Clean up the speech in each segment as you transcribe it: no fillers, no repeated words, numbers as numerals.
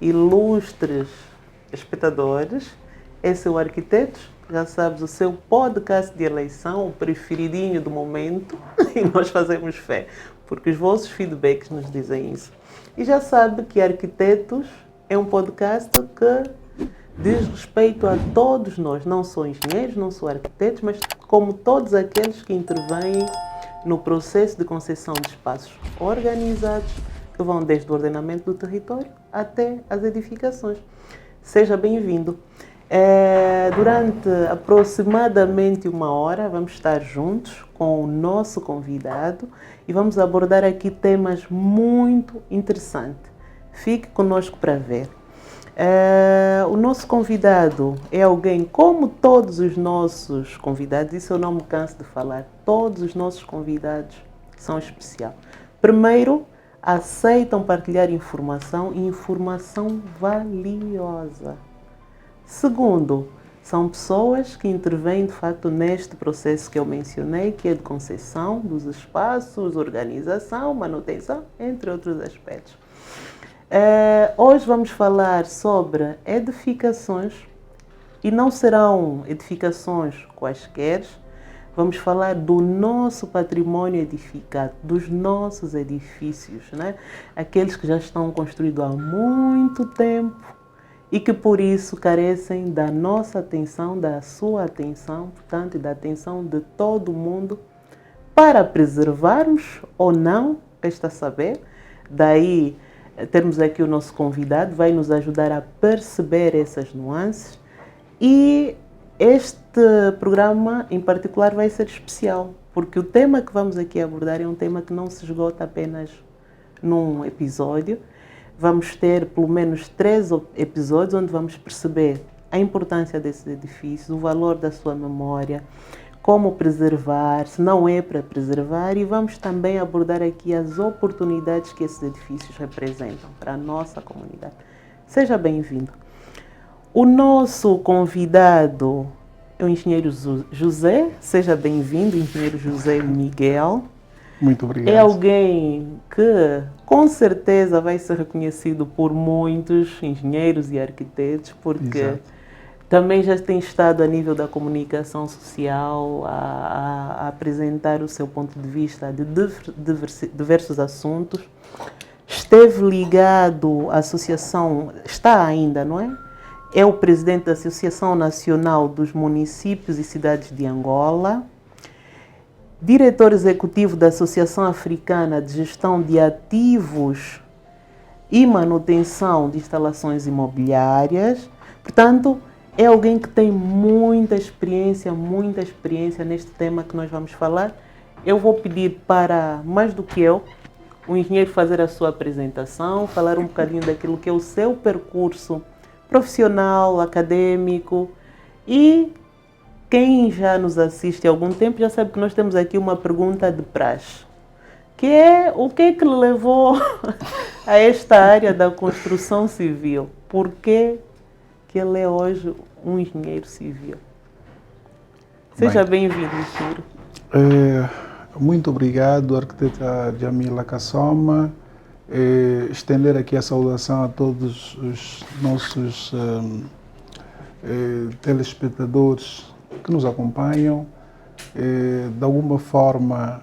ilustres espectadores. Esse é o Arquitetos, já sabes, o seu podcast de eleição, o preferidinho do momento, e nós fazemos fé, porque os vossos feedbacks nos dizem isso. E já sabe que Arquitetos é um podcast que diz respeito a todos nós, não só engenheiros, não só arquitetos, mas como todos aqueles que intervêm no processo de concessão de espaços organizados, que vão desde o ordenamento do território até as edificações. Seja bem-vindo. Durante aproximadamente 1 hora vamos estar juntos com o nosso convidado e vamos abordar aqui temas muito interessantes. Fique conosco para ver. O nosso convidado é alguém, como todos os nossos convidados, isso eu não me canso de falar, todos os nossos convidados são especiais. Primeiro, aceitam partilhar informação e informação valiosa. Segundo, são pessoas que intervêm de facto neste processo que eu mencionei, que é de concessão dos espaços, organização, manutenção, entre outros aspectos. Hoje vamos falar sobre edificações e não serão edificações quaisquer. Vamos falar do nosso património edificado, dos nossos edifícios, né? Aqueles que já estão construídos há muito tempo e que por isso carecem da nossa atenção, da sua atenção, portanto, e da atenção de todo mundo para preservarmos ou não, resta saber. Daí termos aqui o nosso convidado, vai nos ajudar a perceber essas nuances e este programa em particular vai ser especial, porque o tema que vamos aqui abordar é um tema que não se esgota apenas num episódio. Vamos ter pelo menos 3 episódios onde vamos perceber a importância desses edifícios, o valor da sua memória, como preservar, se não é para preservar, e vamos também abordar aqui as oportunidades que esses edifícios representam para a nossa comunidade. Seja bem-vindo. O nosso convidado é o engenheiro José. Seja bem-vindo, engenheiro José Miguel. Muito obrigado. É alguém que com certeza vai ser reconhecido por muitos engenheiros e arquitetos, porque Exato. Também já tem estado a nível da comunicação social a apresentar o seu ponto de vista de diversos assuntos. Esteve ligado à associação, está ainda, não é? É o presidente da Associação Nacional dos Municípios e Cidades de Angola, diretor executivo da Associação Africana de Gestão de Ativos e Manutenção de Instalações Imobiliárias. Portanto, é alguém que tem muita experiência neste tema que nós vamos falar. Eu vou pedir para, mais do que eu, o engenheiro fazer a sua apresentação, falar um bocadinho daquilo que é o seu percurso profissional, acadêmico. E quem já nos assiste há algum tempo já sabe que nós temos aqui uma pergunta de praxe, que é o que é que lhe levou a esta área da construção civil? Por que ele é hoje um engenheiro civil? Seja bem-vindo, engenheiro. Muito obrigado, arquiteta Jamila Kassoma. Estender aqui a saudação a todos os nossos telespectadores que nos acompanham. De alguma forma,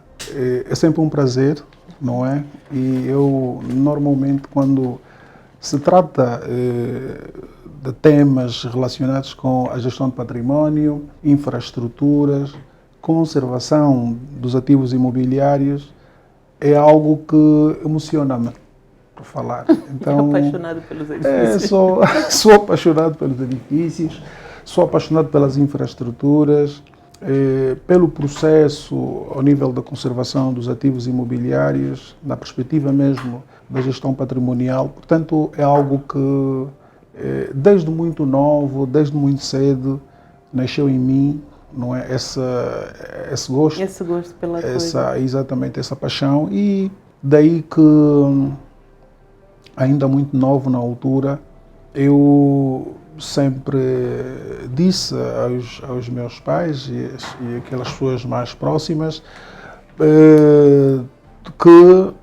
é sempre um prazer, não é? E eu, normalmente, quando se trata de temas relacionados com a gestão de património, infraestruturas, conservação dos ativos imobiliários, é algo que emociona-me por falar. Então, apaixonado pelos edifícios. Sou apaixonado pelos edifícios, sou apaixonado pelas infraestruturas, pelo processo ao nível da conservação dos ativos imobiliários, na perspectiva mesmo da gestão patrimonial. Portanto, é algo que desde muito novo, desde muito cedo, nasceu em mim, não é? Esse gosto. Esse gosto pela coisa. Exatamente, essa paixão. E daí que, ainda muito novo na altura, eu sempre disse aos meus pais e aquelas pessoas mais próximas que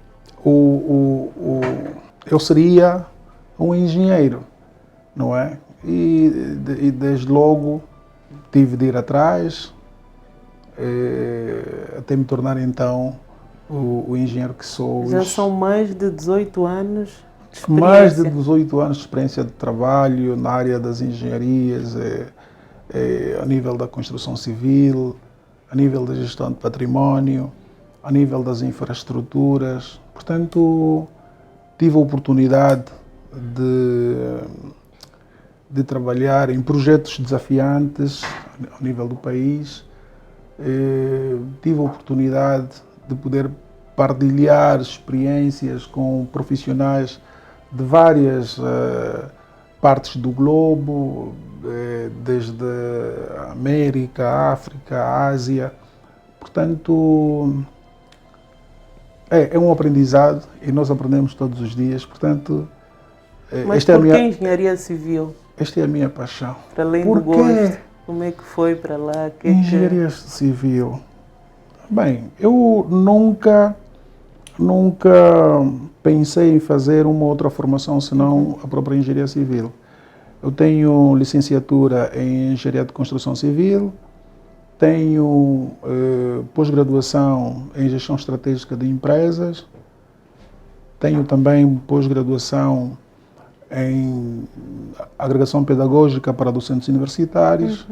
eu seria um engenheiro, não é? E desde logo tive de ir atrás, até me tornar então o engenheiro que sou hoje. Já são mais de 18 anos de experiência. Mais de 18 anos de experiência de trabalho na área das engenharias, a nível da construção civil, a nível da gestão de património, a nível das infraestruturas. Portanto, tive a oportunidade de trabalhar em projetos desafiantes ao nível do país. Tive a oportunidade de poder partilhar experiências com profissionais de várias partes do globo, desde a América, a África, a Ásia. Portanto, é um aprendizado e nós aprendemos todos os dias. Portanto, mas por que engenharia civil? Esta é a minha paixão. Para além do gosto, como é que foi para lá? Engenharia civil. Bem, eu nunca pensei em fazer uma outra formação senão a própria engenharia civil. Eu tenho licenciatura em engenharia de construção civil, tenho pós-graduação em gestão estratégica de empresas, tenho também pós-graduação em agregação pedagógica para docentes universitários,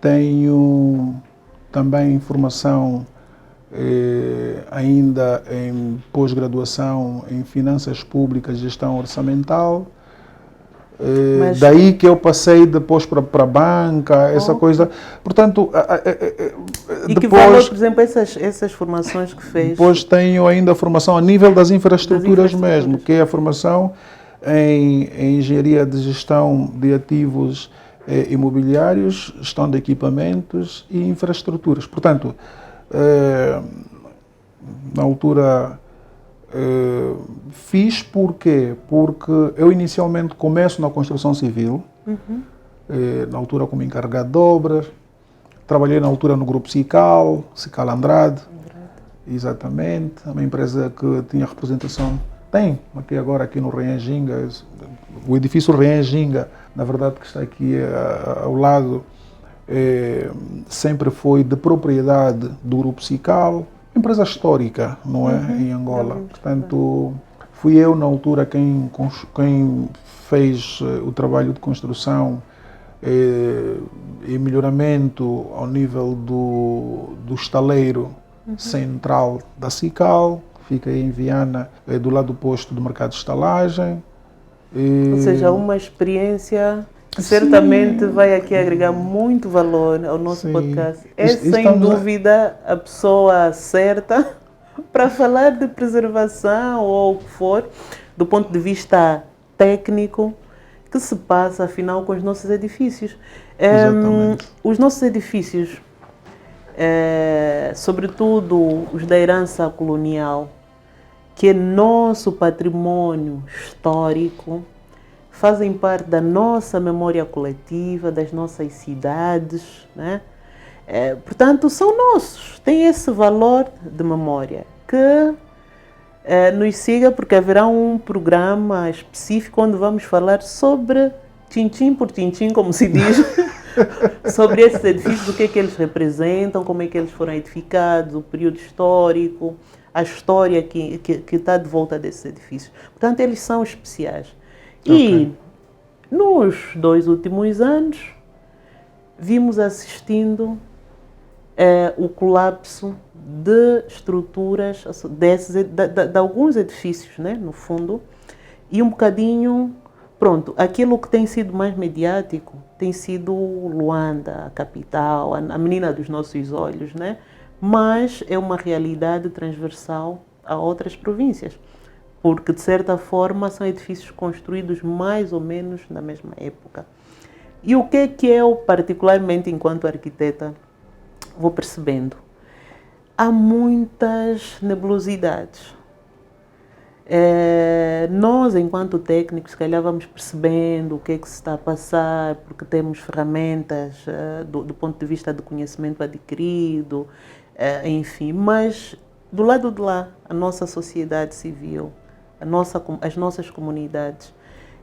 tenho também formação ainda em pós-graduação em finanças públicas e gestão orçamental. Daí que eu passei depois para a banca, essa coisa. Portanto, e que valor, por exemplo, essas formações que fez? Depois tenho ainda a formação a nível das infraestruturas mesmo, que é a formação em engenharia de gestão de ativos imobiliários, gestão de equipamentos e infraestruturas. Portanto, na altura fiz porque eu inicialmente começo na construção civil, na altura como encarregado de obras, trabalhei na altura no grupo Cical Andrade, exatamente, uma empresa que tinha representação, tem aqui no Reanjinga, o edifício Reanjinga, na verdade que está aqui ao lado, sempre foi de propriedade do grupo Cical, empresa histórica, não é, em Angola. Portanto, fui eu na altura quem fez o trabalho de construção e melhoramento ao nível do estaleiro central da Cical, fica aí em Viana, do lado do posto do mercado de estalagem. Ou seja, uma experiência que certamente vai aqui agregar muito valor ao nosso podcast. Sem dúvida a pessoa certa para falar de preservação ou o que for, do ponto de vista técnico, que se passa afinal com os nossos edifícios. Os nossos edifícios, sobretudo os da herança colonial, que é nosso patrimônio histórico, fazem parte da nossa memória coletiva, das nossas cidades, né? Portanto, são nossos, têm esse valor de memória. Que nos siga, porque haverá um programa específico onde vamos falar sobre, tintim por tintim, como se diz, sobre esses edifícios, o que é que eles representam, como é que eles foram edificados, o período histórico, a história que está de volta desses edifícios. Portanto, eles são especiais. E nos 2 últimos anos, vimos assistindo o colapso de estruturas, de alguns edifícios, né, no fundo, e um bocadinho, pronto, aquilo que tem sido mais mediático tem sido Luanda, a capital, a menina dos nossos olhos, né? Mas é uma realidade transversal a outras províncias, porque de certa forma são edifícios construídos mais ou menos na mesma época. E o que é que eu, particularmente enquanto arquiteta, vou percebendo? Há muitas nebulosidades. Nós, enquanto técnicos, se calhar vamos percebendo o que é que se está a passar, porque temos ferramentas do ponto de vista do conhecimento adquirido, enfim, mas do lado de lá, a nossa sociedade civil, as nossas comunidades,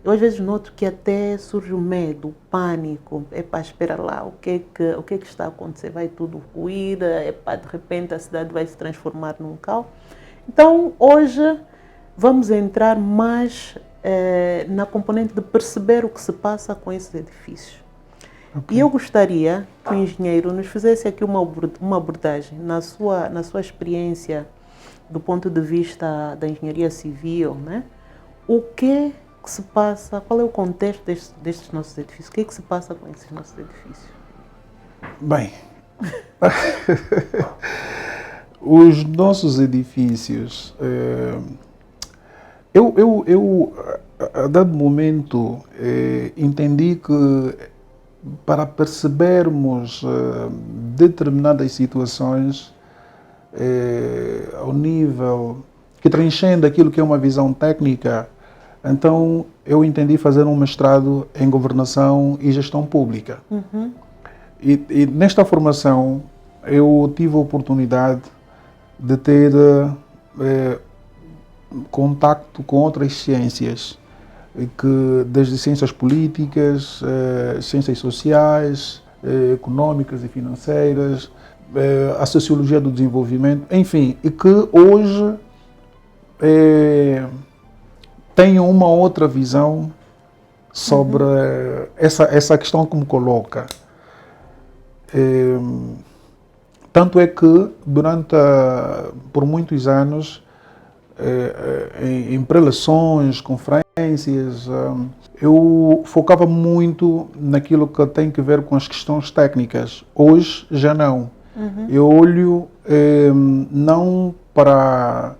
eu às vezes noto que até surge o medo, o pânico. Epá, espera lá, o que é que está a acontecer? Vai tudo ruir? Epá, de repente a cidade vai se transformar num caos. Então, hoje vamos entrar mais na componente de perceber o que se passa com esses edifícios. Okay. E eu gostaria que o engenheiro nos fizesse aqui uma abordagem na sua experiência do ponto de vista da engenharia civil, né? O que se passa, qual é o contexto destes nossos edifícios? O que é que se passa com esses nossos edifícios? Bem, os nossos edifícios, eu a dado momento entendi que para percebermos determinadas situações ao nível que transcende aquilo que é uma visão técnica, então eu entendi fazer um mestrado em governação e gestão pública. Uhum. E nesta formação eu tive a oportunidade de ter contacto com outras ciências, desde ciências políticas, ciências sociais, económicas e financeiras, a sociologia do desenvolvimento, enfim, e que hoje tenho uma outra visão sobre essa questão que me coloca. Tanto é que por muitos anos, em preleções, conferências, eu focava muito naquilo que tem que ver com as questões técnicas. Hoje já não. Uhum. Eu olho não para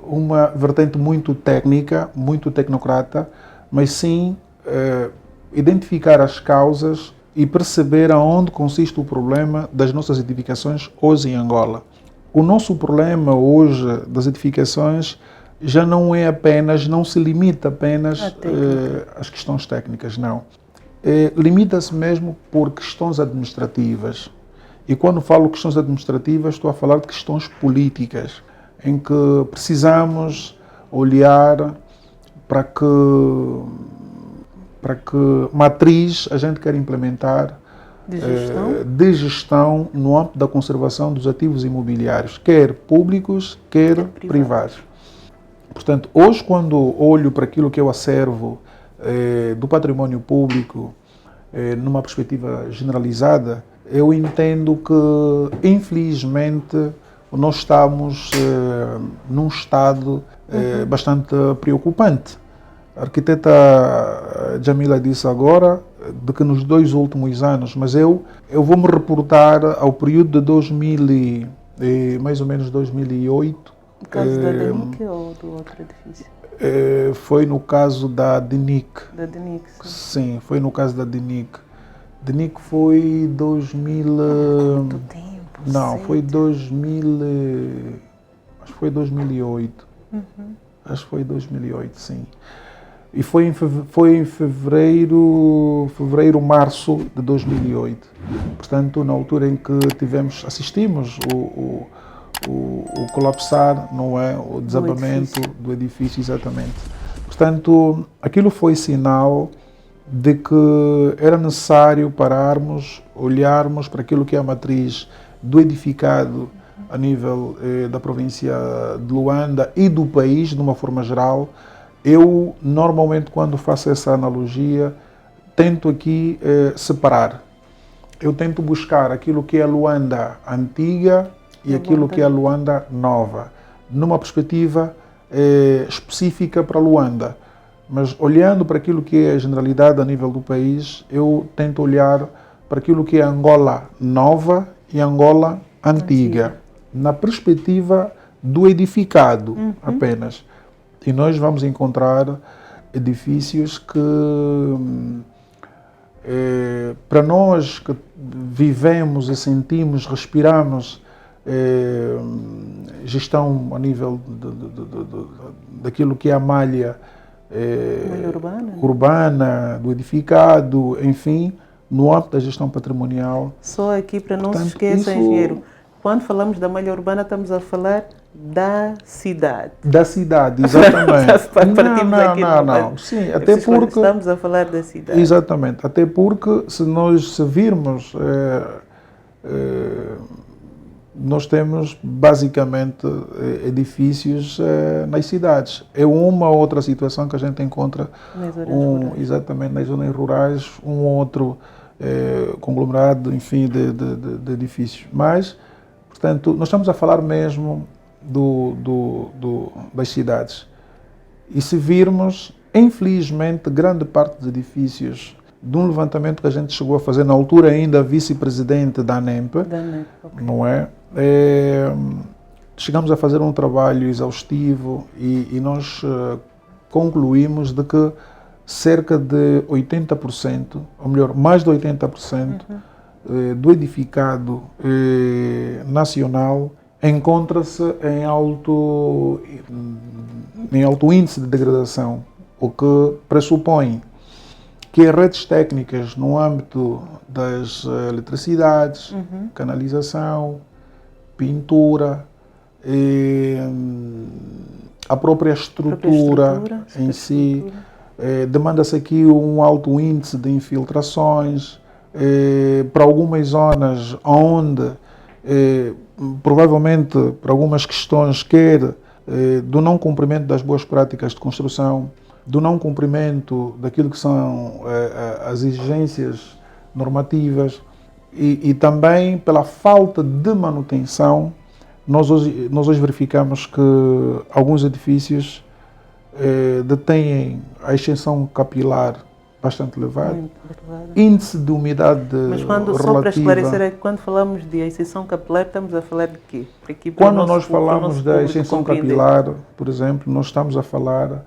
uma vertente muito técnica, muito tecnocrata, mas sim identificar as causas e perceber aonde consiste o problema das nossas edificações hoje em Angola. O nosso problema hoje das edificações já não se limita apenas às questões técnicas, não. Limita-se mesmo por questões administrativas. E quando falo questões administrativas, estou a falar de questões políticas, em que precisamos olhar para que matriz a gente quer implementar de gestão no âmbito da conservação dos ativos imobiliários, quer públicos, quer privados. Portanto, hoje, quando olho para aquilo que eu acervo do património público numa perspectiva generalizada, eu entendo que, infelizmente, nós estamos num estado bastante preocupante. A arquiteta Jamila disse agora de que nos 2 últimos anos, mas eu vou me reportar ao período de mais ou menos 2008. No caso da DENIC ou do outro edifício? Foi no caso da DENIC. Da DENIC, sim. Sim, foi no caso da DENIC. DENIC foi 2000... Muito tempo. Não, foi 2000... Acho que foi 2008. Uhum. Acho que foi 2008, sim. E foi em fevereiro, março de 2008. Portanto, na altura em que assistimos o colapsar, não é? O desabamento do edifício, exatamente. Portanto, aquilo foi sinal de que era necessário pararmos, olharmos para aquilo que é a matriz do edificado a nível da província de Luanda e do país, de uma forma geral. Eu, normalmente, quando faço essa analogia, tento aqui separar. Eu tento buscar aquilo que é a Luanda antiga e aquilo que é a Luanda nova, numa perspectiva específica para Luanda. Mas olhando para aquilo que é a generalidade a nível do país, eu tento olhar para aquilo que é a Angola nova e a Angola antiga, na perspectiva do edificado apenas. E nós vamos encontrar edifícios que, para nós que vivemos e sentimos, respiramos gestão a nível daquilo que é a malha urbana, do edificado, enfim, no âmbito da gestão patrimonial. Só aqui para não se esqueça, engenheiro, quando falamos da malha urbana estamos a falar da cidade. Da cidade, exatamente. Partimos aqui não. Sim, até porque... Estamos a falar da cidade. Exatamente, até porque se virmos, nós temos basicamente edifícios nas cidades. É uma outra situação que a gente encontra nas zonas rurais. Exatamente nas zonas rurais, um outro conglomerado, enfim, de edifícios. Mas, portanto, nós estamos a falar mesmo das cidades. E se virmos, infelizmente, grande parte dos edifícios, de um levantamento que a gente chegou a fazer na altura ainda vice-presidente da ANEMP, Okay. não é? Chegamos a fazer um trabalho exaustivo e nós concluímos de que cerca de 80%, ou melhor, mais de 80% do edificado nacional encontra-se em alto índice de degradação, o que pressupõe que as redes técnicas no âmbito das eletricidades, canalização, pintura, a própria estrutura em si, demanda-se aqui um alto índice de infiltrações, para algumas zonas onde provavelmente por algumas questões, quer do não cumprimento das boas práticas de construção, do não cumprimento daquilo que são as exigências normativas e também pela falta de manutenção, nós hoje verificamos que alguns edifícios detêm a extensão capilar bastante elevado, índice de umidade Mas só para esclarecer, quando falamos de extensão capilar, estamos a falar de quê? Quando nós falamos da extensão capilar, por exemplo, nós estamos a falar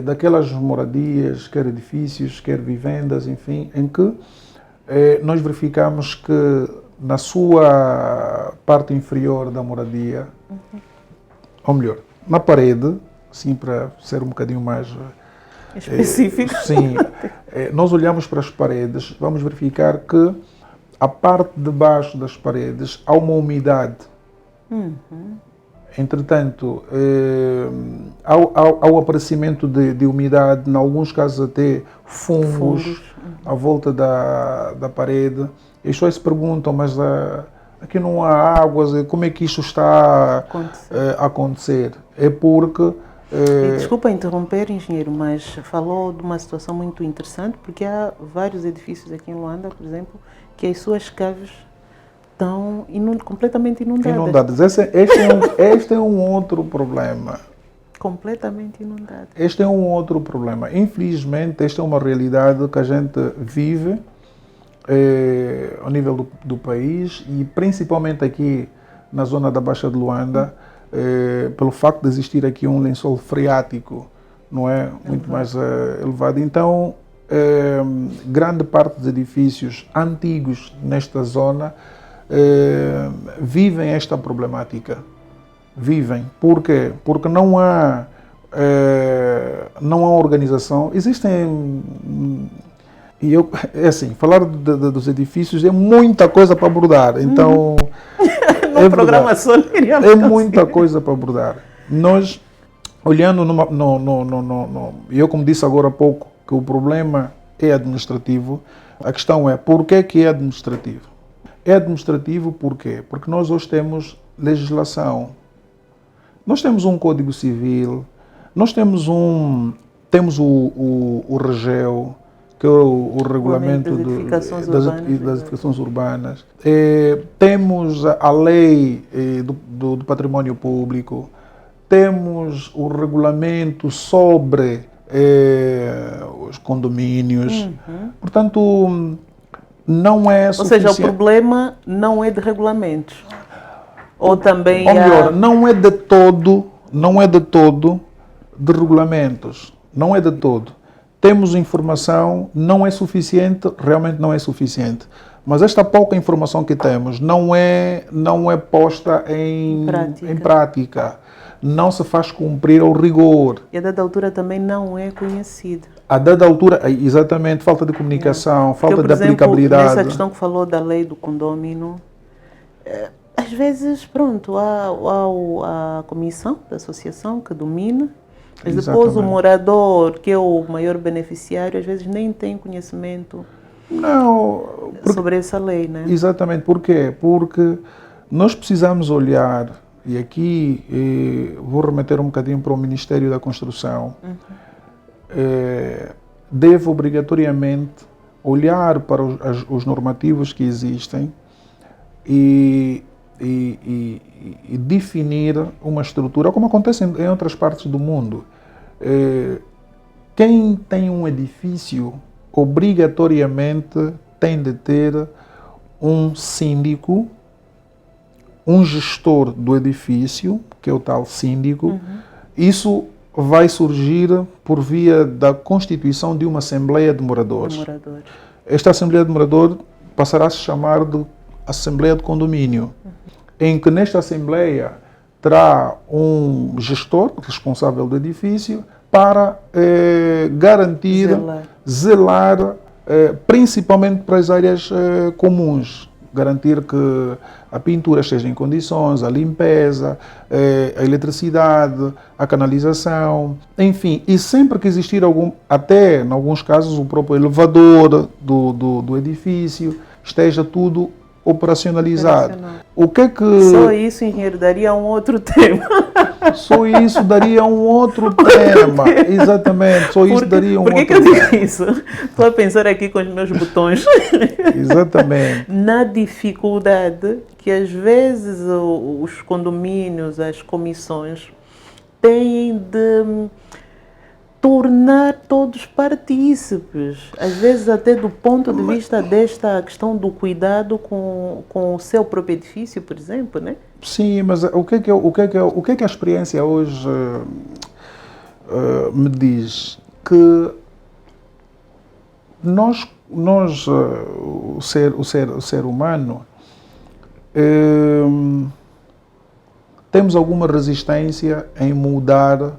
daquelas moradias, quer edifícios, quer vivendas, enfim, em que nós verificamos que na sua parte inferior da moradia, ou melhor, na parede, assim para ser um bocadinho mais específico. Sim, nós olhamos para as paredes, vamos verificar que a parte de baixo das paredes há uma umidade. Entretanto, ao aparecimento de umidade, em alguns casos até fungos à volta da parede. E as pessoas se perguntam, mas aqui não há águas, como é que isto está a acontecer? É porque... Desculpa interromper, engenheiro, mas falou de uma situação muito interessante, porque há vários edifícios aqui em Luanda, por exemplo, que as suas caves estão completamente inundadas. Este é um outro problema. Completamente inundadas. Este é um outro problema. Infelizmente, esta é uma realidade que a gente vive ao nível do país e principalmente aqui na zona da Baixa de Luanda, pelo facto de existir aqui um lençol freático, não é? Muito mais elevado. Então, grande parte dos edifícios antigos nesta zona vivem esta problemática. Vivem. Por quê? Porque não há organização. Existem... é assim, falar dos edifícios é muita coisa para abordar. Então... No programa só é muita coisa para abordar. Nós, olhando eu como disse agora há pouco, que o problema é administrativo, a questão é, por que é administrativo? É administrativo por quê? Porque nós hoje temos legislação. Nós temos um Código Civil, nós temos o REGEU, que é o regulamento das edificações urbanas. Temos a lei do património público, temos o regulamento sobre os condomínios. Portanto, não é suficiente. Ou seja, o problema não é de regulamentos. Ou também ou melhor, não é de todo de regulamentos. Não é de todo. Temos informação, não é suficiente, realmente não é suficiente. Mas esta pouca informação que temos não é posta em prática. Não se faz cumprir ao rigor. E a dada altura também não é conhecida. A dada altura, exatamente, falta de comunicação, falta de aplicabilidade. Por exemplo, nessa questão que falou da lei do condômino, às vezes, pronto, há a comissão da associação que domina, mas depois o Exatamente. morador, que é o maior beneficiário, às vezes nem tem conhecimento Não, sobre essa lei, né? exatamente. Por quê? Porque nós precisamos olhar, e aqui vou remeter um bocadinho para o Ministério da Construção, deve obrigatoriamente olhar para os normativos que existem e definir uma estrutura, como acontece em outras partes do mundo. Quem tem um edifício, obrigatoriamente tem de ter um síndico, um gestor do edifício, que é o tal síndico. Isso vai surgir por via da constituição de uma Assembleia de Moradores. Esta Assembleia de Moradores passará a se chamar de Assembleia de Condomínio, em que nesta Assembleia terá um gestor responsável do edifício para garantir, zelar principalmente para as áreas comuns, garantir que a pintura esteja em condições, a limpeza, a eletricidade, a canalização, enfim, e sempre que existir até em alguns casos o próprio elevador do edifício, esteja tudo operacionalizado. O que é que... Só isso, engenheiro, daria um outro tema. Só isso daria um outro tema. Exatamente, só isso daria um outro tema. Por que eu digo isso? Estou a pensar aqui com os meus botões. Exatamente. Na dificuldade que às vezes os condomínios, as comissões, têm de tornar todos partícipes, às vezes até do ponto de vista desta questão do cuidado com o seu próprio edifício, por exemplo, né? Sim, mas o que é que a experiência hoje me diz? Que o ser humano, temos alguma resistência em mudar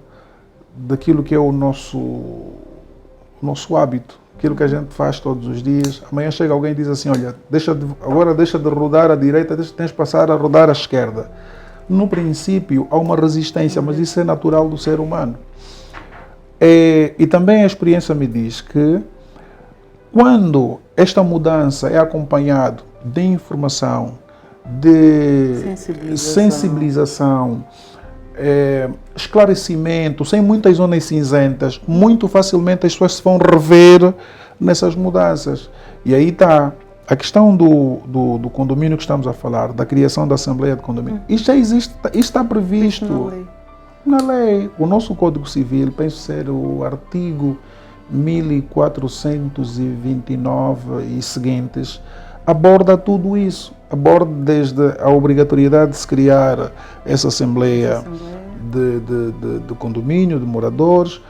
daquilo que é o nosso hábito, aquilo que a gente faz todos os dias. Amanhã chega alguém e diz assim, olha, agora deixa de rodar à direita, tens de passar a rodar à esquerda. No princípio há uma resistência, mas isso é natural do ser humano. E também a experiência me diz que quando esta mudança é acompanhada de informação, de sensibilização, esclarecimento, sem muitas zonas cinzentas, muito facilmente as pessoas se vão rever nessas mudanças. E aí está a questão do condomínio que estamos a falar, da criação da Assembleia de Condomínio. Isto já existe, isto está previsto na lei. O nosso Código Civil, penso ser o artigo 1429 e seguintes, aborda tudo isso. Aborda desde a obrigatoriedade de se criar essa Assembleia de condomínio, de moradores,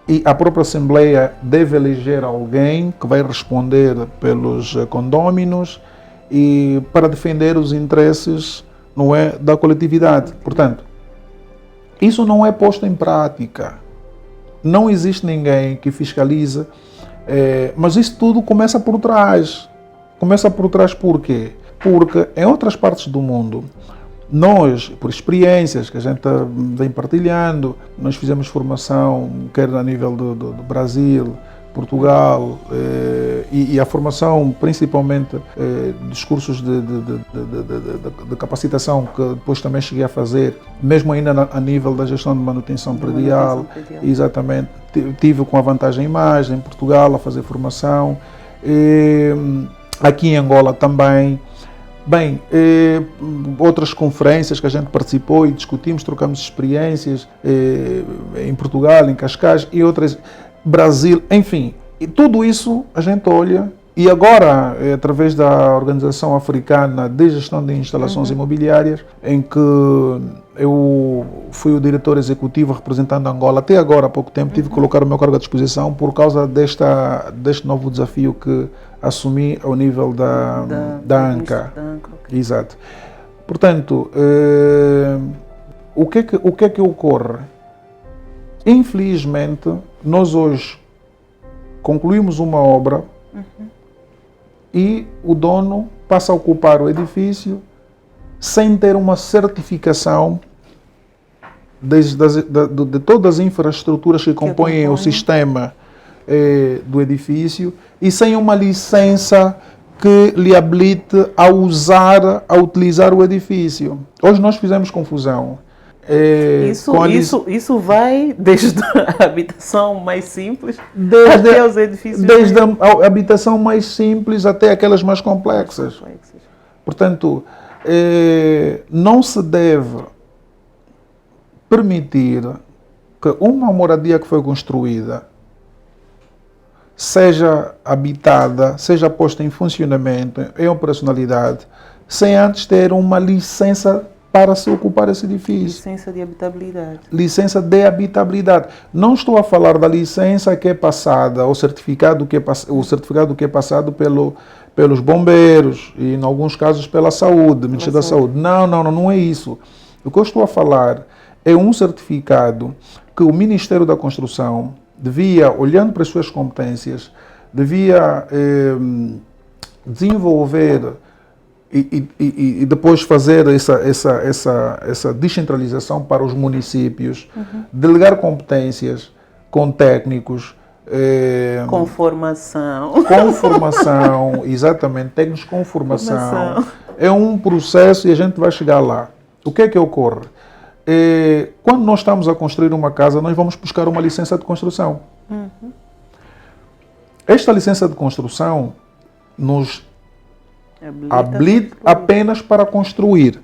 e a própria Assembleia deve eleger alguém que vai responder pelos condôminos e para defender os interesses, não é, da coletividade. Portanto, isso não é posto em prática. Não existe ninguém que fiscalize, mas isso tudo começa por trás. Começa por trás por quê? Porque em outras partes do mundo, nós, por experiências que a gente vem partilhando, nós fizemos formação, quer a nível do Brasil, Portugal, e a formação principalmente dos cursos de capacitação, que depois também cheguei a fazer, mesmo ainda a nível da gestão de manutenção predial. Exatamente, tive com a Vantagem Imagem em Portugal a fazer formação, aqui em Angola também. Bem, outras conferências que a gente participou e discutimos, trocamos experiências em Portugal, em Cascais e outras, Brasil, enfim. E tudo isso a gente olha e agora, através da Organização Africana de Gestão de Instalações Imobiliárias, em que eu fui o diretor executivo representando Angola, até agora há pouco tempo, tive que colocar o meu cargo à disposição por causa deste novo desafio que assumi ao nível da ANCA. Okay. Exato. Portanto, o que é que ocorre? Infelizmente, nós hoje concluímos uma obra e o dono passa a ocupar o edifício sem ter uma certificação de todas as infraestruturas que compõem o sistema do edifício e sem uma licença que lhe habilite a utilizar o edifício. Hoje nós fizemos confusão. Isso vai desde a habitação mais simples desde, até os edifícios. Desde a habitação mais simples até aquelas mais complexas. Portanto, não se deve permitir que uma moradia que foi construída seja habitada, seja posta em funcionamento, em operacionalidade, sem antes ter uma licença para se ocupar esse edifício. Licença de habitabilidade. Licença de habitabilidade. Não estou a falar da licença que é passada, o certificado que é passado pelos bombeiros e, em alguns casos, pela saúde, Ministério da Saúde. Não é isso. O que eu estou a falar é um certificado que o Ministério da Construção devia, olhando para as suas competências, devia desenvolver e depois fazer essa descentralização para os municípios, delegar competências com técnicos, com formação, exatamente, técnicos com formação. É um processo e a gente vai chegar lá. O que é que ocorre? Quando nós estamos a construir uma casa, nós vamos buscar uma licença de construção. Esta licença de construção nos habilita apenas para construir.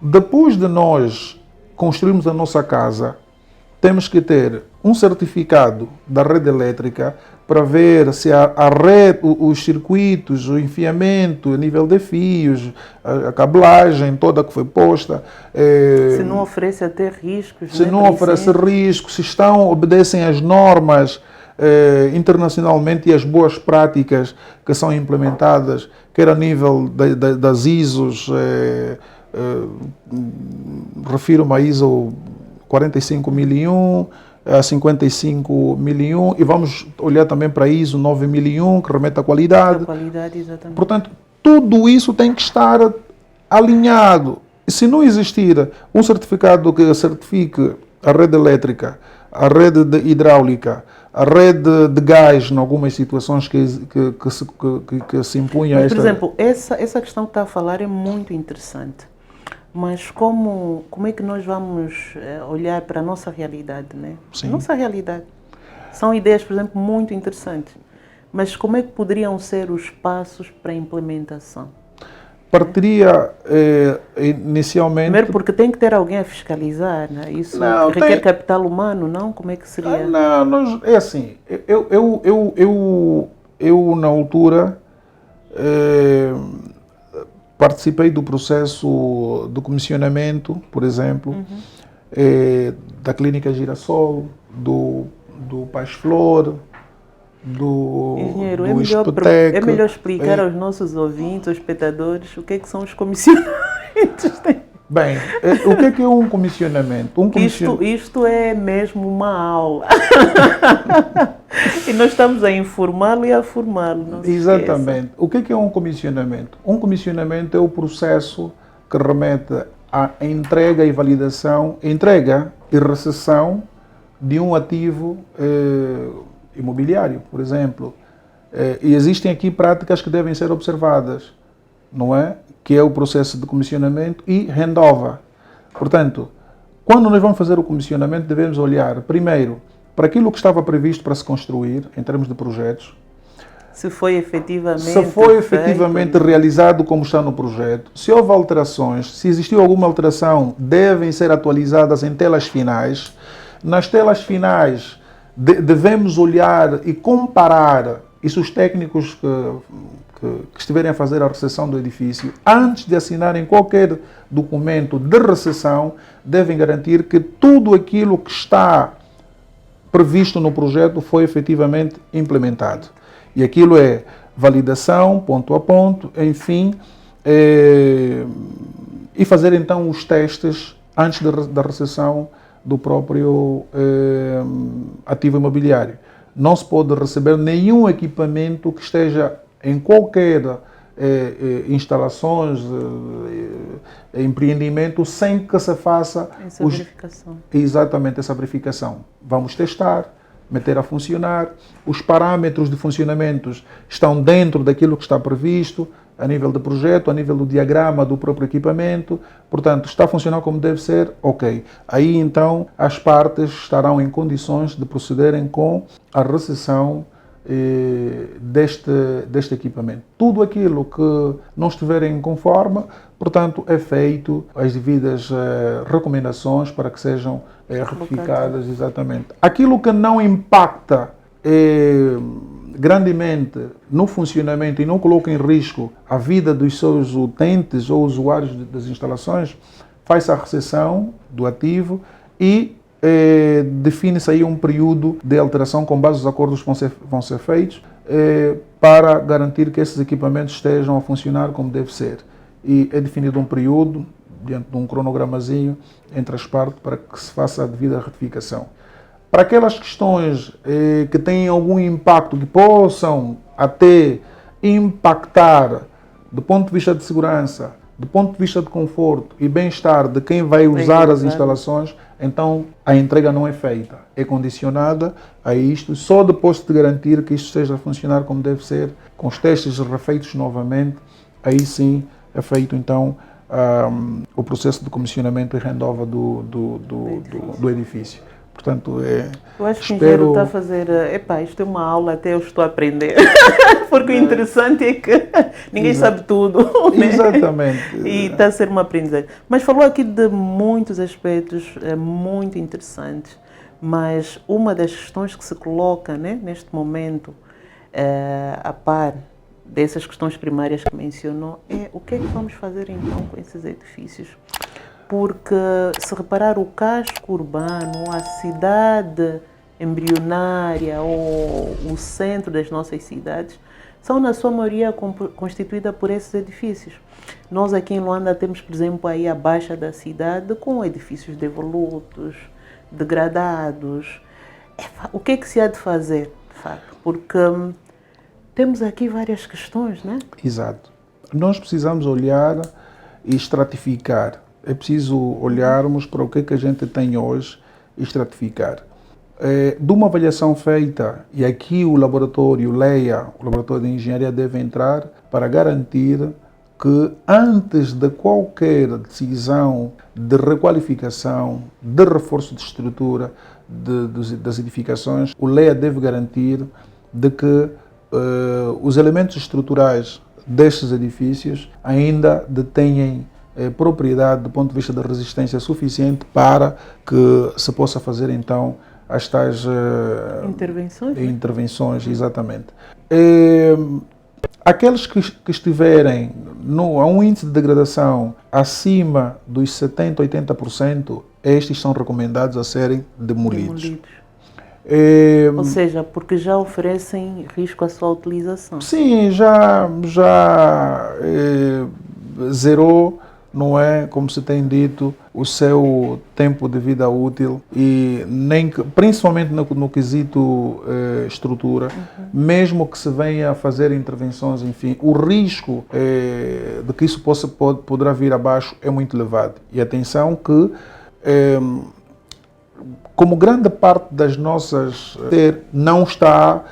Depois de nós construirmos a nossa casa, temos que ter um certificado da rede elétrica para ver se a rede, os circuitos, o enfiamento, o nível de fios, a cabelagem toda que foi posta. Se não oferece até riscos. Se não oferece riscos, se obedecem às normas internacionalmente e as boas práticas que são implementadas, quer a nível das ISOs, refiro-me à ISO 45001, a 55001 e vamos olhar também para a ISO 9001, que remete à qualidade. Exatamente. Portanto, tudo isso tem que estar alinhado. E se não existir um certificado que certifique a rede elétrica, a rede hidráulica, a rede de gás, em algumas situações que se impunha. Por exemplo, essa questão que está a falar é muito interessante. Mas como é que nós vamos olhar para a nossa realidade, né? Sim. Nossa realidade. São ideias, por exemplo, muito interessantes. Mas como é que poderiam ser os passos para a implementação? Partiria inicialmente... Primeiro porque tem que ter alguém a fiscalizar, né? Isso requer capital humano, não? Como é que seria? É assim, eu na altura participei do processo do comissionamento, por exemplo, da Clínica Girassol, do Paz Flor, do Espetec. É melhor explicar aos nossos ouvintes, aos espectadores, o que é que são os comissionamentos. Bem, o que é um comissionamento? Isto é mesmo uma aula. E nós estamos a informá-lo e a formá-lo. Exatamente. O que é um comissionamento? Um comissionamento é o processo que remete à entrega e validação, entrega e recepção de um ativo imobiliário, por exemplo. E existem aqui práticas que devem ser observadas, não é? Que é o processo de comissionamento e handover. Portanto, quando nós vamos fazer o comissionamento, devemos olhar, primeiro, para aquilo que estava previsto para se construir, em termos de projetos. Se foi efetivamente realizado como está no projeto. Se houve alterações, se existiu alguma alteração, devem ser atualizadas em telas finais. Nas telas finais, devemos olhar e comparar, e se os técnicos que estiverem a fazer a recepção do edifício, antes de assinarem qualquer documento de recepção, devem garantir que tudo aquilo que está previsto no projeto foi efetivamente implementado. E aquilo é validação, ponto a ponto, enfim, e fazer então os testes antes da recepção do próprio ativo imobiliário. Não se pode receber nenhum equipamento que esteja em qualquer instalações, empreendimento, sem que se faça essa verificação. Exatamente essa verificação. Vamos testar, meter a funcionar, os parâmetros de funcionamento estão dentro daquilo que está previsto, a nível de projeto, a nível do diagrama do próprio equipamento, portanto, está a funcionar como deve ser, ok. Aí então as partes estarão em condições de procederem com a recepção deste equipamento. Tudo aquilo que não estiverem conforme, portanto, é feito as devidas recomendações para que sejam retificadas, exatamente. Aquilo que não impacta grandemente no funcionamento e não coloca em risco a vida dos seus utentes ou usuários das instalações, faz a recepção do ativo e define-se aí um período de alteração com base nos acordos que vão ser feitos para garantir que esses equipamentos estejam a funcionar como deve ser. E é definido um período, diante de um cronogramazinho entre as partes, para que se faça a devida retificação. Para aquelas questões que têm algum impacto, que possam até impactar do ponto de vista de segurança, do ponto de vista de conforto e bem-estar de quem vai usar as instalações, então a entrega não é feita, é condicionada a isto, só depois de garantir que isto esteja a funcionar como deve ser, com os testes refeitos novamente, aí sim é feito então o processo de comissionamento e handover do edifício. Portanto, eu acho que o engenheiro está a fazer... isto é uma aula, até eu estou a aprender. Porque o interessante é que ninguém sabe tudo. Né? Exatamente. E está a ser uma aprendizagem. Mas falou aqui de muitos aspectos muito interessantes. Mas uma das questões que se coloca, né, neste momento, a par dessas questões primárias que mencionou, é o que é que vamos fazer então com esses edifícios? Porque, se reparar, o casco urbano, a cidade embrionária ou o centro das nossas cidades, são, na sua maioria, constituídas por esses edifícios. Nós aqui em Luanda temos, por exemplo, aí a baixa da cidade com edifícios devolutos, degradados. O que é que se há de fazer, de facto? Porque temos aqui várias questões, né? Exato. Nós precisamos olhar e estratificar. É preciso olharmos para o que é que a gente tem hoje e estratificar. De uma avaliação feita, e aqui o laboratório LEA, o laboratório de engenharia, deve entrar para garantir que antes de qualquer decisão de requalificação, de reforço de estrutura das edificações, o LEA deve garantir de que os elementos estruturais destes edifícios ainda detêm propriedade do ponto de vista da resistência suficiente para que se possa fazer então as tais intervenções, exatamente. Aqueles que estiverem a um índice de degradação acima dos 70%, 80%, estes são recomendados a serem demolidos. Ou seja, porque já oferecem risco à sua utilização. Sim, já zerou, não é, como se tem dito, o seu tempo de vida útil e principalmente no quesito estrutura, mesmo que se venha a fazer intervenções, enfim, o risco de que isso poderá vir abaixo é muito elevado. E atenção que como grande parte das nossas não está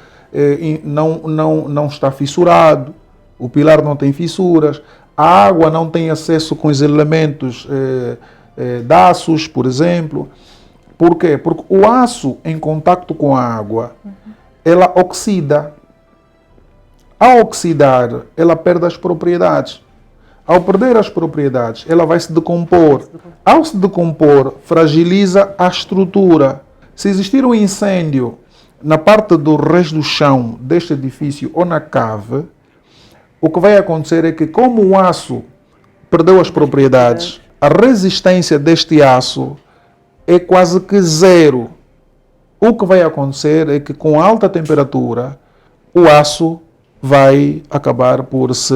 fissurado, o pilar não tem fissuras, a água não tem acesso com os elementos de aços, por exemplo. Por quê? Porque o aço em contacto com a água, ela oxida. Ao oxidar, ela perde as propriedades. Ao perder as propriedades, ela vai se decompor. Ao se decompor, fragiliza a estrutura. Se existir um incêndio na parte do resto do chão deste edifício ou na cave, o que vai acontecer é que, como o aço perdeu as propriedades, a resistência deste aço é quase que zero. O que vai acontecer é que, com alta temperatura, o aço vai acabar por se...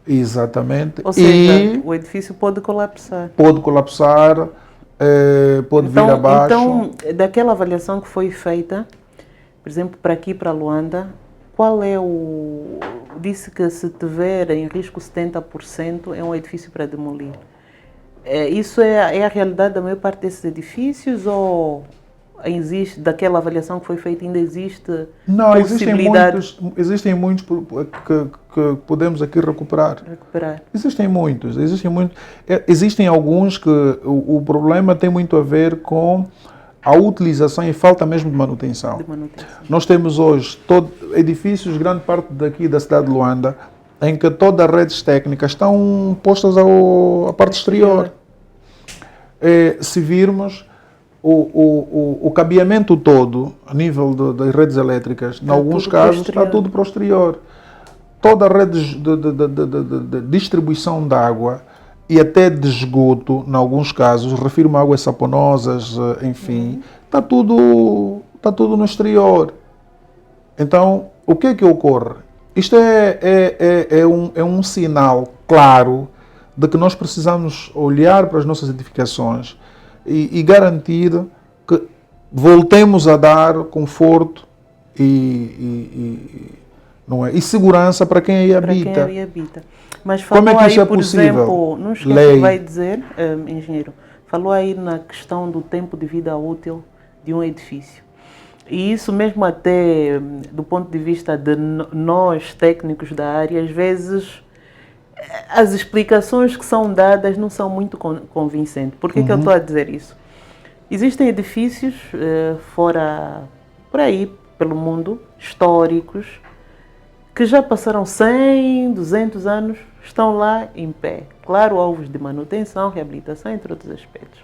Exatamente. Ou seja, o edifício pode colapsar. Pode colapsar, pode vir abaixo. Então, daquela avaliação que foi feita, por exemplo, para aqui, para Luanda, qual é disse que se tiver em risco 70% é um edifício para demolir. Isso é a realidade da maior parte desses edifícios ou existe, daquela avaliação que foi feita, ainda existe possibilidade? Não, existem muitos que podemos aqui recuperar. Existem muitos. Existem alguns que o problema tem muito a ver com a utilização e falta mesmo de manutenção. Nós temos hoje edifícios, grande parte daqui da cidade de Luanda, em que todas as redes técnicas estão postas à parte exterior. Se virmos o cabeamento todo, a nível das redes elétricas, em alguns casos, está tudo para o exterior. Toda a rede de distribuição de água e até de esgoto, em alguns casos, refiro-me a águas saponosas, enfim, está tudo no exterior. Então, o que é que ocorre? Isto é um sinal claro de que nós precisamos olhar para as nossas edificações e garantir que voltemos a dar conforto não é? E segurança para quem aí habita. Mas falou como é que isso aí, por exemplo, não esquece o que vai dizer, engenheiro, falou aí na questão do tempo de vida útil de um edifício. E isso mesmo até do ponto de vista de nós, técnicos da área, às vezes as explicações que são dadas não são muito convincentes. Por que eu estou a dizer isso? Existem edifícios por aí, pelo mundo, históricos, que já passaram 100, 200 anos, estão lá em pé. Claro, alvos de manutenção, reabilitação, entre outros aspectos.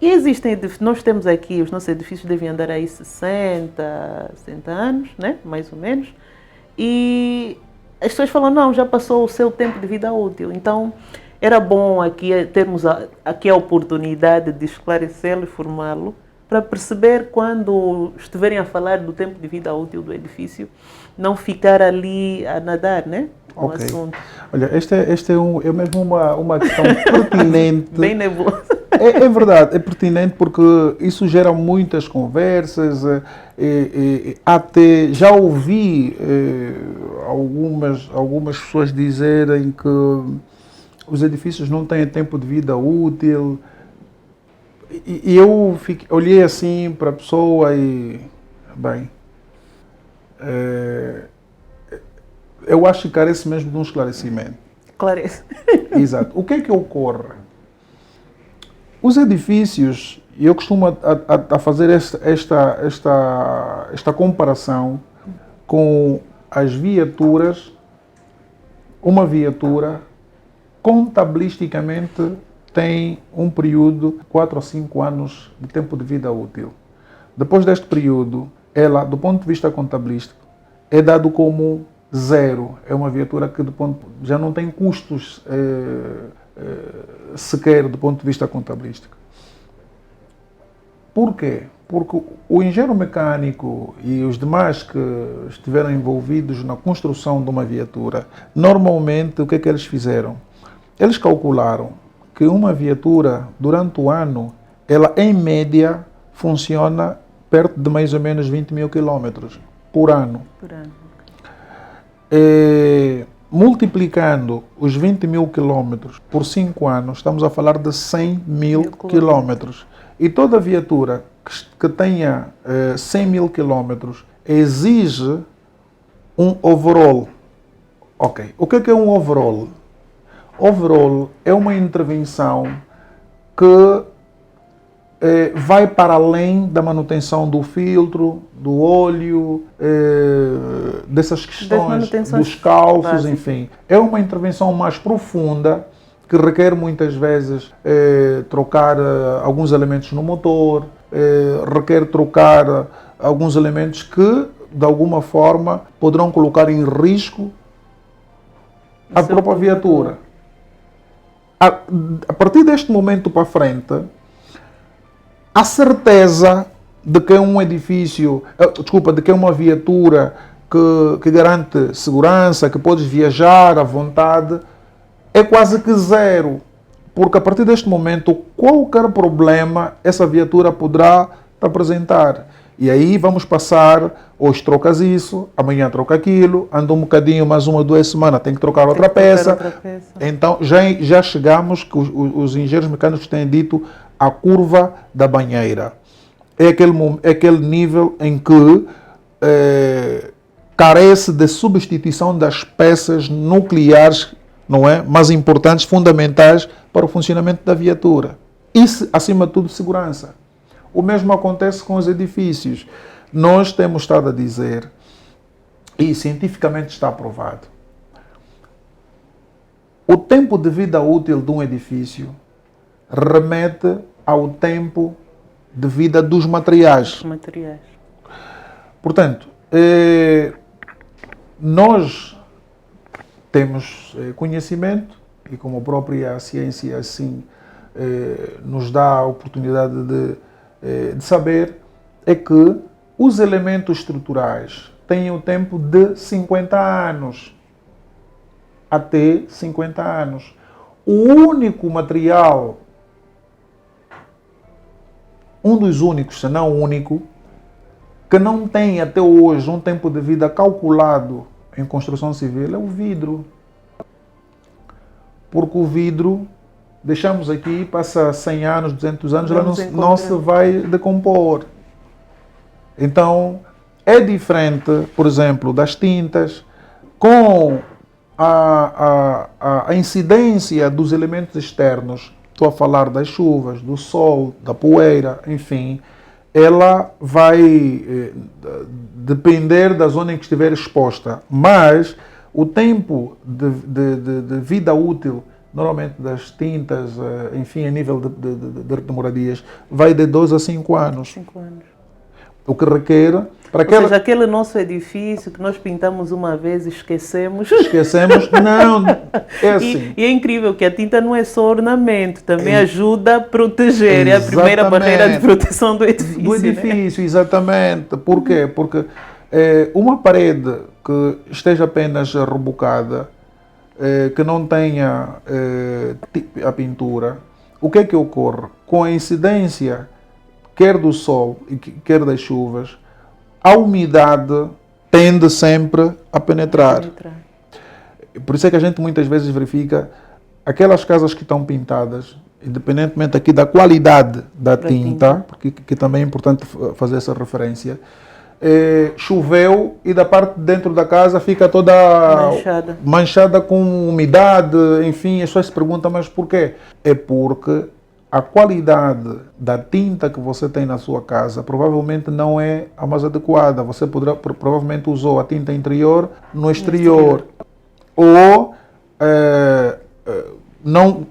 E existem, nós temos aqui, os nossos edifícios devem andar aí 60 anos, né? Mais ou menos. E as pessoas falam, não, já passou o seu tempo de vida útil. Então, era bom aqui termos aqui a oportunidade de esclarecê-lo e formá-lo, para perceber, quando estiverem a falar do tempo de vida útil do edifício, não ficar ali a nadar, né? O assunto. Olha, este é mesmo uma questão pertinente. Bem nebulosa. É verdade, é pertinente porque isso gera muitas conversas. Até já ouvi algumas pessoas dizerem que os edifícios não têm tempo de vida útil. E eu olhei assim para a pessoa e, bem, eu acho que carece mesmo de um esclarecimento. Clarece. Exato. O que é que ocorre? Os edifícios, e eu costumo a fazer esta comparação com as viaturas. Uma viatura, contabilisticamente, tem um período de 4 ou 5 anos de tempo de vida útil. Depois deste período, ela, do ponto de vista contabilístico, é dado como zero. É uma viatura que já não tem custos sequer do ponto de vista contabilístico. Por quê? Porque o engenheiro mecânico e os demais que estiveram envolvidos na construção de uma viatura, normalmente o que é que eles fizeram? Eles calcularam que uma viatura, durante o ano, ela em média funciona perto de mais ou menos 20 mil quilómetros por ano. Multiplicando os 20 mil quilómetros por 5 anos, estamos a falar de 100 mil quilómetros. E toda viatura que tenha 100 mil quilómetros exige um overhaul. Ok. O que é um overhaul? Overhaul é uma intervenção que vai para além da manutenção do filtro, do óleo, dessas questões, dos calços, enfim. É uma intervenção mais profunda que requer muitas vezes trocar alguns elementos no motor, requer trocar alguns elementos que, de alguma forma, poderão colocar em risco a própria viatura. A partir deste momento para frente, a certeza de que é um edifício, de que é uma viatura que garante segurança, que podes viajar à vontade, é quase que zero. Porque a partir deste momento, qualquer problema essa viatura poderá te apresentar. E aí vamos passar, hoje trocas isso, amanhã troca aquilo, anda um bocadinho, mais 1 ou 2 semanas, tem que trocar outra peça. Então já chegamos, que os engenheiros mecânicos têm dito, a curva da banheira. É aquele nível em que carece de substituição das peças nucleares, não é? Mais importantes, fundamentais para o funcionamento da viatura. E, acima de tudo, segurança. O mesmo acontece com os edifícios. Nós temos estado a dizer, e cientificamente está provado, o tempo de vida útil de um edifício remete ao tempo de vida dos materiais. Portanto, nós temos conhecimento, e como a própria ciência assim nos dá a oportunidade de saber, é que os elementos estruturais têm o tempo de 50 anos. Até 50 anos. O único material, um dos únicos, se não o único, que não tem até hoje um tempo de vida calculado em construção civil é o vidro. Porque o vidro, deixamos aqui, passa 100 anos, 200 anos, ela não se vai decompor. Então, é diferente, por exemplo, das tintas, com a incidência dos elementos externos. Estou a falar das chuvas, do sol, da poeira, enfim. Ela vai depender da zona em que estiver exposta. Mas o tempo de vida útil, normalmente das tintas, enfim, a nível de moradias, vai de 2 a 5 anos. 5 anos. O que requer... Ou seja, aquele nosso edifício que nós pintamos uma vez e esquecemos. Não, é assim. E é incrível que a tinta não é só ornamento, também ajuda a proteger. É a primeira barreira de proteção do edifício. Do edifício, né? Exatamente. Por quê? Porque uma parede que esteja apenas rebocada, que não tenha a pintura, o que é que ocorre? Com a incidência, quer do sol, quer das chuvas, a umidade tende sempre a penetrar. Por isso é que a gente muitas vezes verifica aquelas casas que estão pintadas, independentemente aqui da qualidade da tinta, porque que também é importante fazer essa referência, choveu e da parte de dentro da casa fica toda manchada com umidade, enfim, as pessoas se perguntam, mas porquê? É porque a qualidade da tinta que você tem na sua casa provavelmente não é a mais adequada. Você provavelmente usou a tinta interior no exterior. Ou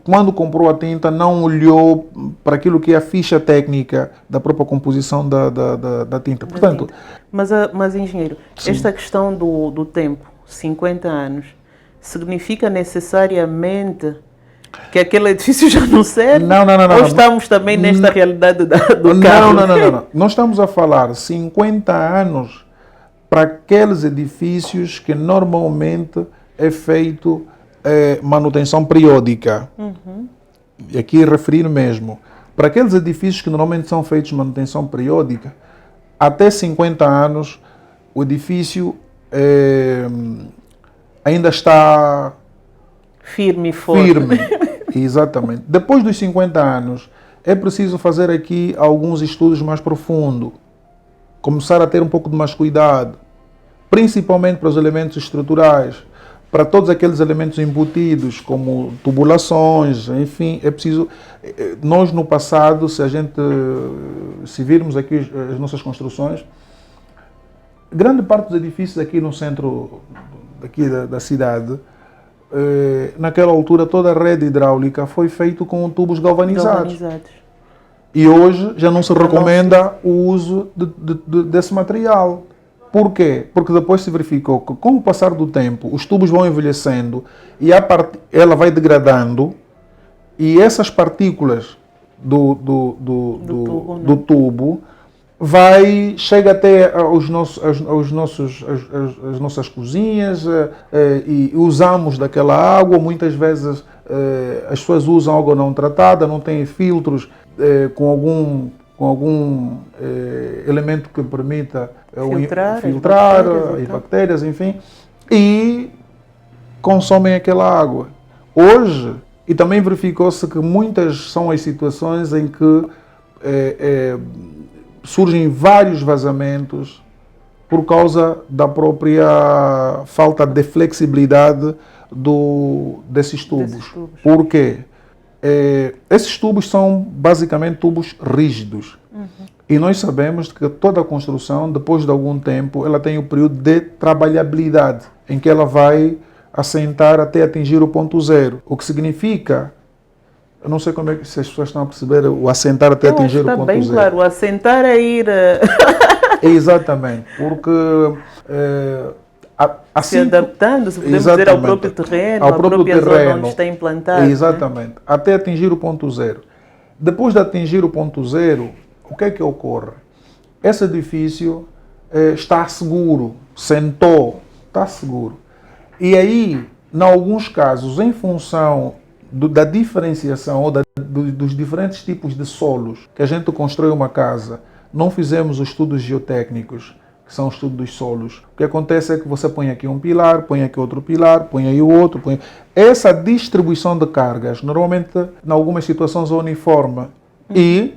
quando comprou a tinta não olhou para aquilo que é a ficha técnica da própria composição da tinta. Portanto, mas engenheiro, sim, esta questão do tempo, 50 anos, significa necessariamente que aquele edifício já não serve? Não. Ou estamos também nesta realidade do carro? Não. Nós estamos a falar 50 anos para aqueles edifícios que normalmente é feito manutenção periódica. E aqui referir mesmo. Para aqueles edifícios que normalmente são feitos manutenção periódica, até 50 anos, o edifício ainda está firme e forte. Firme, exatamente. Depois dos 50 anos, é preciso fazer aqui alguns estudos mais profundos. Começar a ter um pouco de mais cuidado, principalmente para os elementos estruturais, para todos aqueles elementos embutidos, como tubulações, enfim, é preciso... Nós, no passado, se virmos aqui as nossas construções, grande parte dos edifícios aqui no centro daqui da cidade, naquela altura toda a rede hidráulica foi feita com tubos galvanizados. E hoje já não se recomenda o uso desse material. Por quê? Porque depois se verificou que com o passar do tempo os tubos vão envelhecendo e ela vai degradando e essas partículas do tubo chega até as nossas cozinhas e usamos daquela água. Muitas vezes as pessoas usam água não tratada, não têm filtros com algum com algum elemento que permita filtrar as bactérias, enfim, e consomem aquela água. Hoje, e também verificou-se que muitas são as situações em que surgem vários vazamentos por causa da própria falta de flexibilidade desses tubos. Por quê? Esses tubos são basicamente tubos rígidos. E nós sabemos que toda a construção, depois de algum tempo, ela tem o período de trabalhabilidade, em que ela vai assentar até atingir o ponto zero. O que significa, eu não sei como é que se as pessoas estão a perceber, o assentar até atingir o ponto zero. Está bem claro, o assentar é ir... Exatamente, porque... assim, se adaptando, se podemos dizer, ao próprio terreno, à própria zona onde está implantado. Exatamente, até atingir o ponto zero. Depois de atingir o ponto zero, o que é que ocorre? Esse edifício está seguro, sentou, está seguro. E aí, em alguns casos, em função da diferenciação ou dos diferentes tipos de solos que a gente constrói uma casa, não fizemos os estudos geotécnicos, que são o estudo dos solos. O que acontece é que você põe aqui um pilar, põe aqui outro pilar, põe aí o outro. Essa distribuição de cargas, normalmente, em algumas situações, é uniforme. E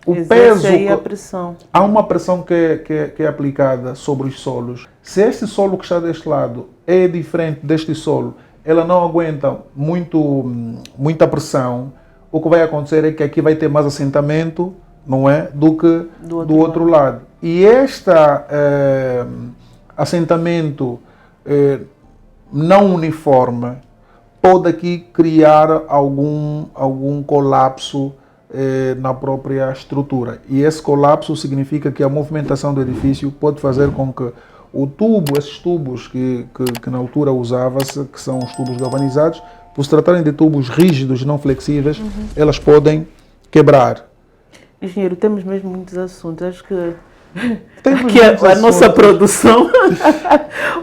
o peso... aí a pressão. Há uma pressão que é aplicada sobre os solos. Se este solo que está deste lado é diferente deste solo, ela não aguenta muita pressão, o que vai acontecer é que aqui vai ter mais assentamento, não é, do que do outro lado. E este assentamento não uniforme pode aqui criar algum colapso na própria estrutura. E esse colapso significa que a movimentação do edifício pode fazer com que esses tubos que na altura usava-se, que são os tubos galvanizados, por se tratarem de tubos rígidos, não flexíveis, elas podem quebrar. Engenheiro, temos mesmo muitos assuntos. Acho que aqui a nossa produção,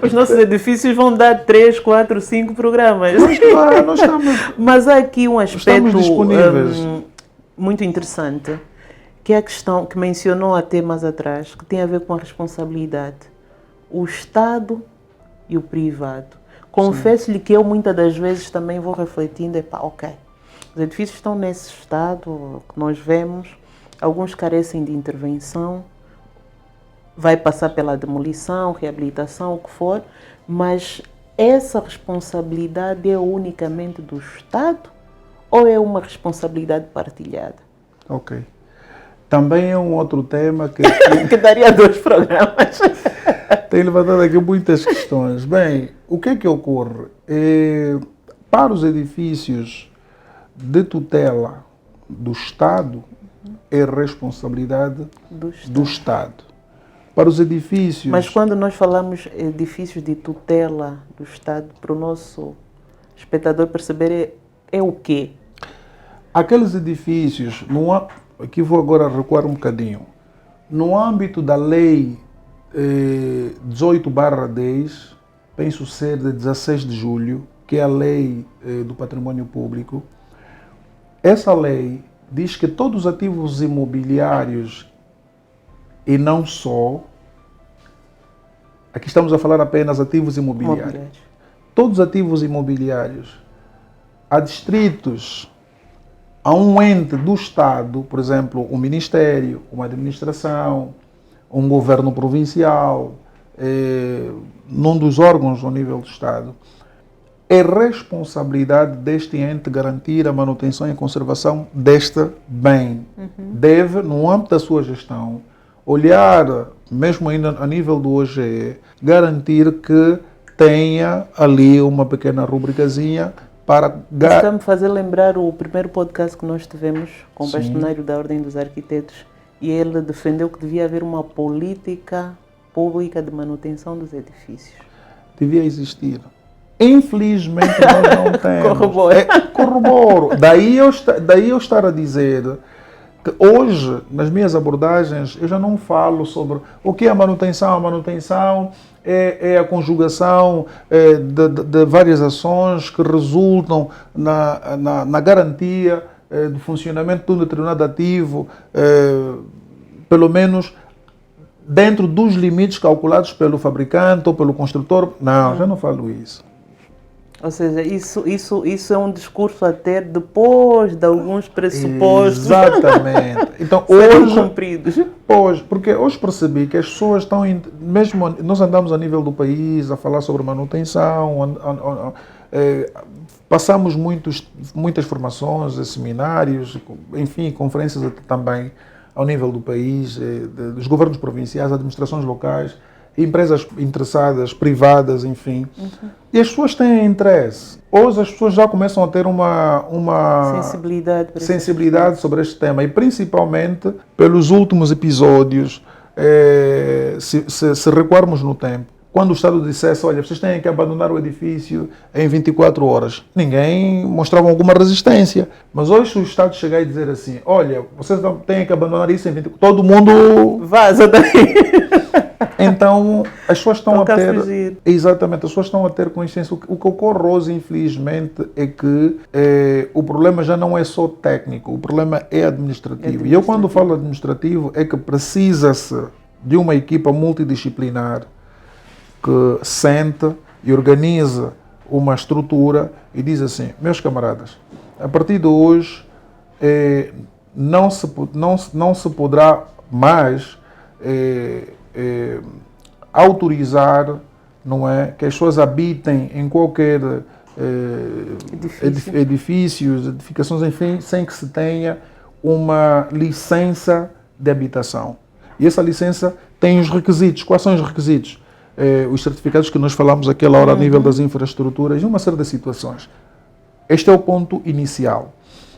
os nossos edifícios vão dar 3, 4, 5 programas. Nós estamos, mas há aqui um aspecto disponíveis. Muito interessante, que é a questão que mencionou até mais atrás, que tem a ver com a responsabilidade. O Estado e o privado. Confesso-lhe que eu muitas das vezes também vou refletindo, ok, os edifícios estão nesse estado que nós vemos, alguns carecem de intervenção, vai passar pela demolição, reabilitação, o que for, mas essa responsabilidade é unicamente do Estado ou é uma responsabilidade partilhada? Ok. Também é um outro tema que daria 2 programas. Tem levantado aqui muitas questões. Bem, o que é que ocorre? Para os edifícios de tutela do Estado, é responsabilidade do Estado. Para os edifícios... Mas quando nós falamos edifícios de tutela do Estado, para o nosso espectador perceber, é o quê? Aqueles edifícios, aqui vou agora recuar um bocadinho, no âmbito da lei 18/10, penso ser de 16 de julho, que é a lei do patrimônio público, essa lei diz que todos os ativos imobiliários, e não só, aqui estamos a falar apenas ativos imobiliários, todos os ativos imobiliários adstritos a um ente do Estado, por exemplo, um ministério, uma administração, um governo provincial, num dos âmbito ao nível do Estado, é responsabilidade deste ente garantir a manutenção e conservação deste bem. Deve, no âmbito da sua gestão, olhar, mesmo ainda a nível do OGE, garantir que tenha ali uma pequena rubricazinha para... Está-me a fazer lembrar o primeiro podcast que nós tivemos com o bastonário da Ordem dos Arquitetos, e ele defendeu que devia haver uma política pública de manutenção dos edifícios. Devia existir. Infelizmente nós não temos. Corroboro. Daí eu estar a dizer que hoje, nas minhas abordagens, eu já não falo sobre o que é a manutenção. A manutenção é a conjugação de várias ações que resultam na garantia do funcionamento de um determinado ativo, pelo menos dentro dos limites calculados pelo fabricante ou pelo construtor. Não, já não falo isso. Ou seja, isso é um discurso a ter depois de alguns pressupostos. Exatamente. Então, hoje cumpridos. Hoje, porque hoje percebi que as pessoas estão, mesmo nós andamos a nível do país a falar sobre manutenção, passamos muitas formações, seminários, enfim, conferências também ao nível do país, dos governos provinciais, administrações locais, empresas interessadas, privadas, enfim. E as pessoas têm interesse. Hoje as pessoas já começam a ter uma sensibilidade sobre este tema, e principalmente pelos últimos episódios, se recuarmos no tempo. Quando o Estado dissesse, olha, vocês têm que abandonar o edifício em 24 horas, ninguém mostrava alguma resistência. Mas hoje, se o Estado chegar e dizer assim, olha, vocês têm que abandonar isso em 24 horas, todo mundo vaza daí. Então, as pessoas estão a ter... Fugir. Exatamente, as pessoas estão a ter consciência. O que ocorre hoje, infelizmente, é que o problema já não é só técnico, o problema é administrativo. E eu, quando falo administrativo, é que precisa-se de uma equipa multidisciplinar que sente e organiza uma estrutura e diz assim, meus camaradas, a partir de hoje não se poderá mais autorizar, não é, que as pessoas habitem em qualquer edifícios, edificações, enfim, sem que se tenha uma licença de habitação. E essa licença tem os requisitos. Quais são os requisitos? Os certificados que nós falamos aquela hora a nível das infraestruturas e uma série de situações. Este é o ponto inicial.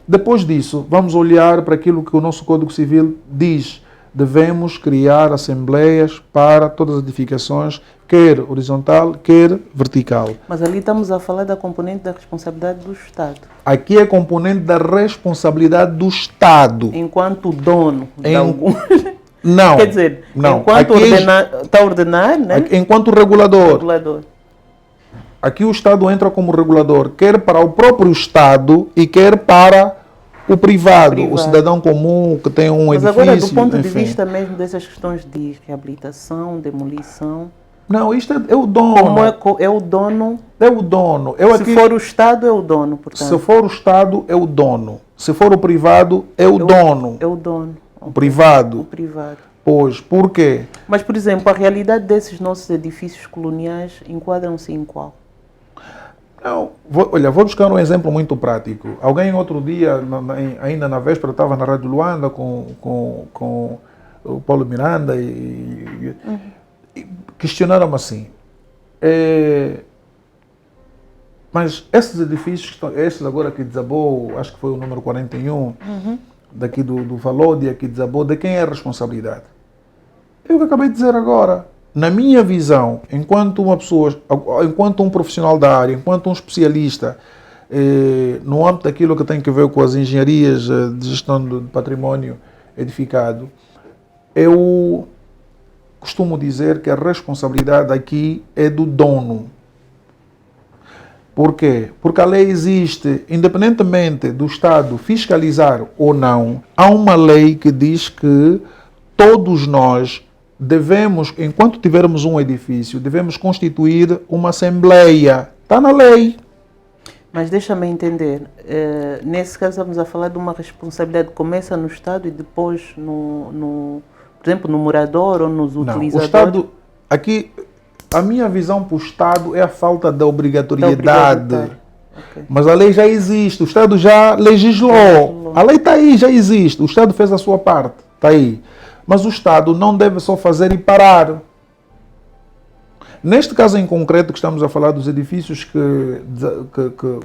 Depois disso, vamos olhar para aquilo que o nosso Código Civil diz. Devemos criar assembleias para todas as edificações, quer horizontal, quer vertical. Mas ali estamos a falar da componente da responsabilidade do Estado. Aqui é a componente da responsabilidade do Estado. Enquanto dono de algum... Não. Quer dizer, não. Enquanto está a ordenar, né? Enquanto regulador. Aqui o Estado entra como regulador, quer para o próprio Estado e quer para o privado. O cidadão comum que tem um edifício. Mas agora, do ponto de vista mesmo dessas questões de reabilitação, demolição... Não, isto é o dono. Como é o dono? É o dono. Se for o Estado, é o dono, portanto. Se for o Estado, é o dono. Se for o privado, é o dono. É o dono. O privado. O privado. Pois, por quê? Mas, por exemplo, a realidade desses nossos edifícios coloniais enquadram-se em qual? Não, vou buscar um exemplo muito prático. Alguém outro dia, ainda na véspera, estava na Rádio Luanda com o Paulo Miranda e questionaram-me assim, mas esses edifícios, esses agora que desabou, acho que foi o número 41, daqui do Valódia, que desabou, de quem é a responsabilidade? Eu que acabei de dizer agora. Na minha visão, enquanto uma pessoa, enquanto um profissional da área, enquanto um especialista no âmbito daquilo que tem a ver com as engenharias de gestão de património edificado, eu costumo dizer que a responsabilidade aqui é do dono. Por quê? Porque a lei existe, independentemente do Estado fiscalizar ou não, há uma lei que diz que todos nós devemos, enquanto tivermos um edifício, devemos constituir uma assembleia. Está na lei. Mas deixa-me entender, nesse caso estamos a falar de uma responsabilidade que começa no Estado e depois, por exemplo, no morador ou nos utilizadores? Não, o Estado, aqui, a minha visão para o Estado é a falta da obrigatoriedade. Okay. Mas a lei já existe, o Estado já legislou. A lei está aí, já existe, o Estado fez a sua parte, está aí. Mas o Estado não deve só fazer e parar. Neste caso em concreto que estamos a falar dos edifícios que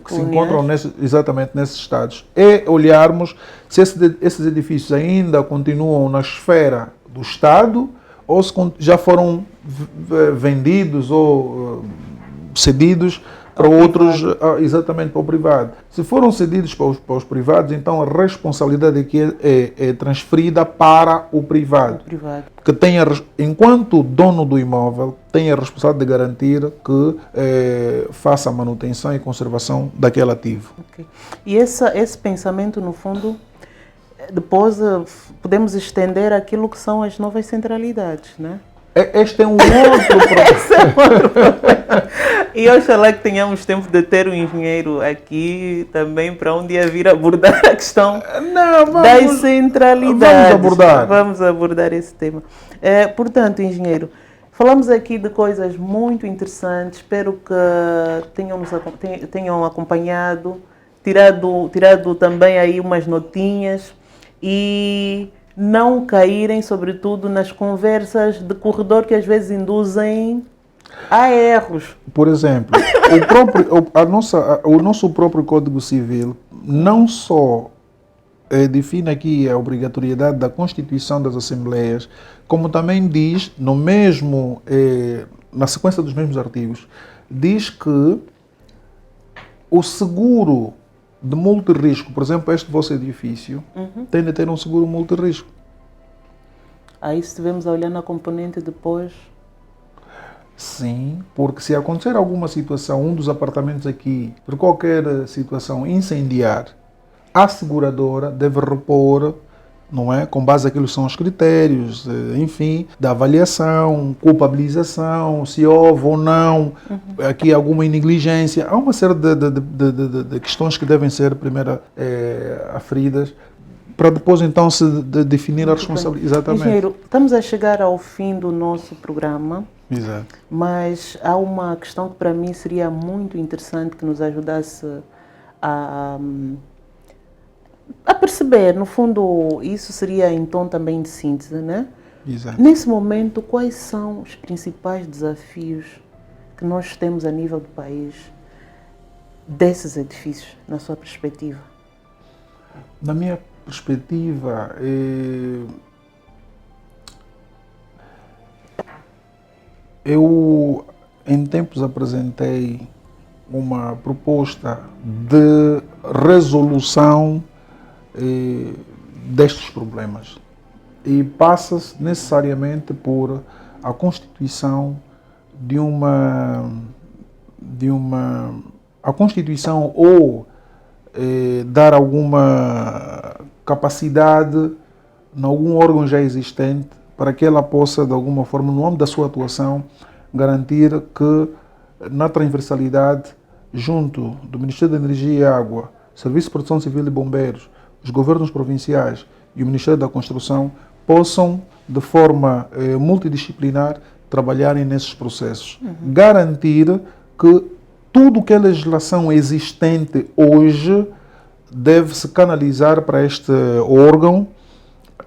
se encontram exatamente nesses estados, é olharmos se esses edifícios ainda continuam na esfera do Estado ou se já foram vendidos ou cedidos para outros, exatamente para o privado. Se foram cedidos para os privados, então a responsabilidade aqui é transferida para o privado. Que tenha, enquanto dono do imóvel, tem a responsabilidade de garantir que faça a manutenção e conservação daquele ativo. Okay. E esse pensamento, no fundo, depois podemos estender aquilo que são as novas centralidades, né? Este é um outro problema. E oxalá que tenhamos tempo de ter um engenheiro aqui também para um dia vir abordar a questão das centralidades. Vamos abordar esse tema. Portanto, engenheiro, falamos aqui de coisas muito interessantes. Espero que tenham acompanhado, tirado também aí umas notinhas e não caírem, sobretudo, nas conversas de corredor que às vezes induzem a erros. Por exemplo, o nosso próprio Código Civil não só define aqui a obrigatoriedade da constituição das assembleias, como também diz, na sequência dos mesmos artigos, diz que o seguro de multirrisco, por exemplo, este vosso edifício, tem de ter um seguro multirrisco. Aí se estivermos a olhar na componente depois... Sim, porque se acontecer alguma situação, um dos apartamentos aqui, por qualquer situação incendiar, a seguradora deve repor, não é? Com base naquilo que são os critérios, enfim, da avaliação, culpabilização, se houve ou não, aqui alguma negligência. Há uma série de questões que devem ser primeiro aferidas, para depois então se definir a responsabilidade. Exatamente. Engenheiro, estamos a chegar ao fim do nosso programa. Exato. Mas há uma questão que para mim seria muito interessante que nos ajudasse a perceber, no fundo, isso seria em tom também de síntese, né? Exato. Nesse momento, quais são os principais desafios que nós temos a nível do país desses edifícios, na sua perspectiva? Na minha perspectiva, eu em tempos apresentei uma proposta de resolução destes problemas e passa-se necessariamente por a constituição a constituição ou dar alguma capacidade em algum órgão já existente para que ela possa, de alguma forma, no âmbito da sua atuação, garantir que na transversalidade, junto do Ministério da Energia e Água, Serviço de Proteção Civil e Bombeiros, os governos provinciais e o Ministério da Construção possam, de forma multidisciplinar, trabalharem nesses processos. Garantir que tudo que é legislação existente hoje deve-se canalizar para este órgão,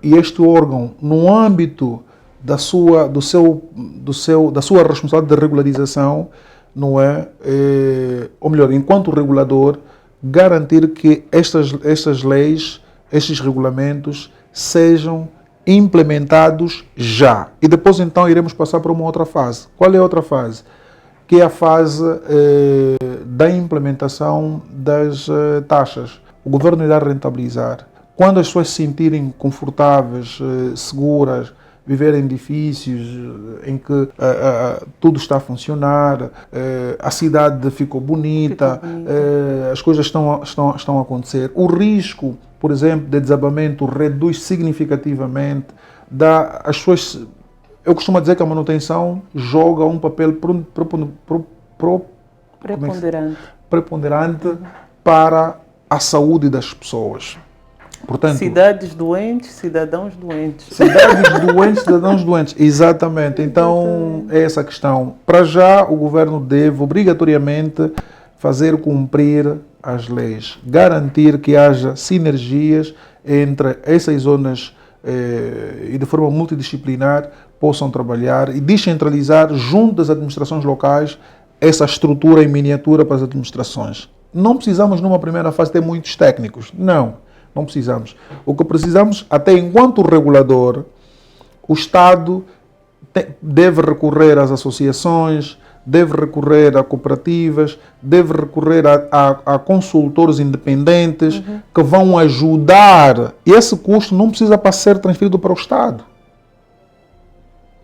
e este órgão, no âmbito da sua responsabilidade de regularização, não é? Ou melhor, enquanto regulador, garantir que estas leis, estes regulamentos sejam implementados já. E depois então iremos passar para uma outra fase. Qual é a outra fase? Que é a fase da implementação das taxas. O governo irá rentabilizar. Quando as pessoas se sentirem confortáveis, seguras, viver em edifícios em que tudo está a funcionar, a cidade ficou bonita, as coisas estão a acontecer. O risco, por exemplo, de desabamento reduz significativamente. As pessoas, eu costumo dizer que a manutenção joga um papel preponderante para a saúde das pessoas. Portanto, cidades doentes, cidadãos doentes. Cidades doentes, cidadãos doentes. Exatamente. Então, é essa a questão. Para já, o governo deve obrigatoriamente fazer cumprir as leis. Garantir que haja sinergias entre essas zonas e de forma multidisciplinar possam trabalhar e descentralizar junto das administrações locais essa estrutura em miniatura para as administrações. Não precisamos, numa primeira fase, ter muitos técnicos. Não precisamos. O que precisamos, até enquanto regulador, o Estado deve recorrer às associações, deve recorrer a cooperativas, deve recorrer a consultores independentes que vão ajudar. E esse custo não precisa para ser transferido para o Estado.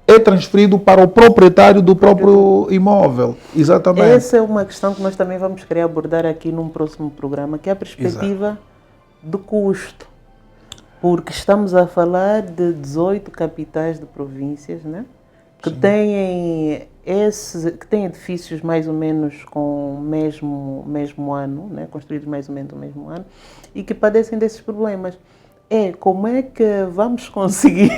É transferido para o proprietário do próprio imóvel. Exatamente. Essa é uma questão que nós também vamos querer abordar aqui num próximo programa, que é a perspectiva do custo. Porque estamos a falar de 18 capitais de províncias, né? Que têm edifícios mais ou menos com o mesmo ano, né? Construídos mais ou menos no mesmo ano, e que padecem desses problemas. Como é que vamos conseguir,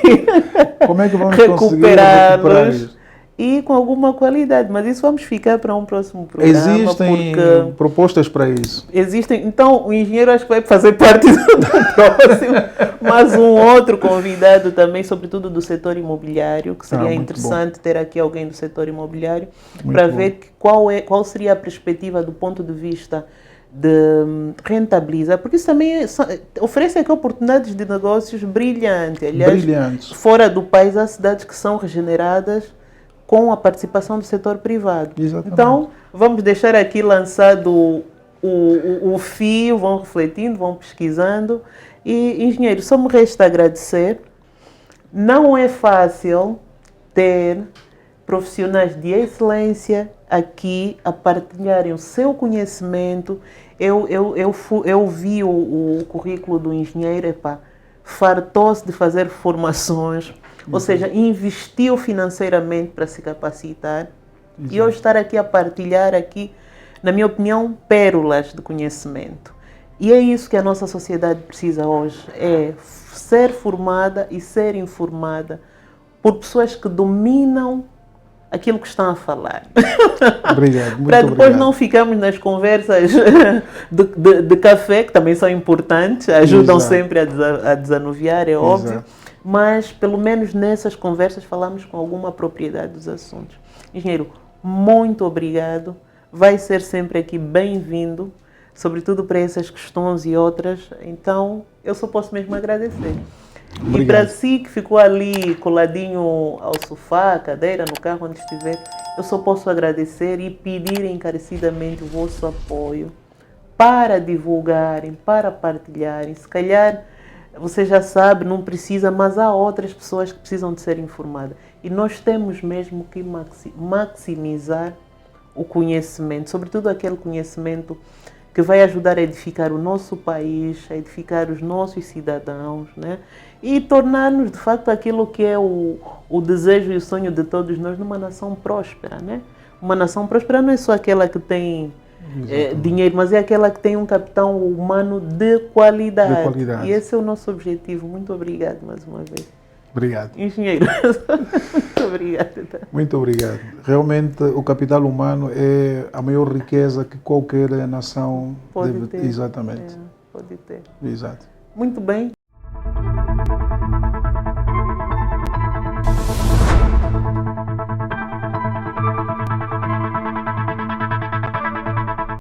recuperar isso? E com alguma qualidade, mas isso vamos ficar para um próximo programa. Existem propostas para isso. Existem, então o engenheiro acho que vai fazer parte do próximo, mas um outro convidado também, sobretudo do setor imobiliário, que seria interessante ter aqui alguém do setor imobiliário para ver qual seria a perspectiva do ponto de vista de rentabilizar, porque isso também oferece aqui oportunidades de negócios brilhantes. Aliás, fora do país há cidades que são regeneradas com a participação do setor privado. Exatamente. Então, vamos deixar aqui lançado o fio, vão refletindo, vão pesquisando. E, engenheiro, só me resta agradecer. Não é fácil ter profissionais de excelência aqui a partilharem o seu conhecimento. Eu vi o currículo do engenheiro, fartou-se de fazer formações, ou seja, investiu financeiramente para se capacitar. E eu estar aqui a partilhar aqui, na minha opinião, pérolas de conhecimento. E é isso que a nossa sociedade precisa hoje, é ser formada e ser informada por pessoas que dominam aquilo que estão a falar. Obrigado, muito para depois obrigado. Não ficarmos nas conversas de café, que também são importantes, ajudam sempre a desanuviar, é óbvio, mas pelo menos nessas conversas falamos com alguma propriedade dos assuntos. Engenheiro, muito obrigado, vai ser sempre aqui bem-vindo, sobretudo para essas questões e outras, então eu só posso mesmo agradecer. Obrigado. E para si que ficou ali coladinho ao sofá, cadeira, no carro, onde estiver, eu só posso agradecer e pedir encarecidamente o vosso apoio para divulgarem, para partilharem. Se calhar, você já sabe, não precisa, mas há outras pessoas que precisam de ser informadas. E nós temos mesmo que maximizar o conhecimento, sobretudo aquele conhecimento que vai ajudar a edificar o nosso país, a edificar os nossos cidadãos, né? E tornar-nos, de facto, aquilo que é o desejo e o sonho de todos nós numa nação próspera, né? Uma nação próspera não é só aquela que tem dinheiro, mas é aquela que tem um capital humano de qualidade. E esse é o nosso objetivo. Muito obrigado mais uma vez. Obrigado. Engenheiro, muito obrigado. Muito obrigado. Realmente, o capital humano é a maior riqueza que qualquer nação pode ter. Exatamente. Pode ter. Exato. Muito bem.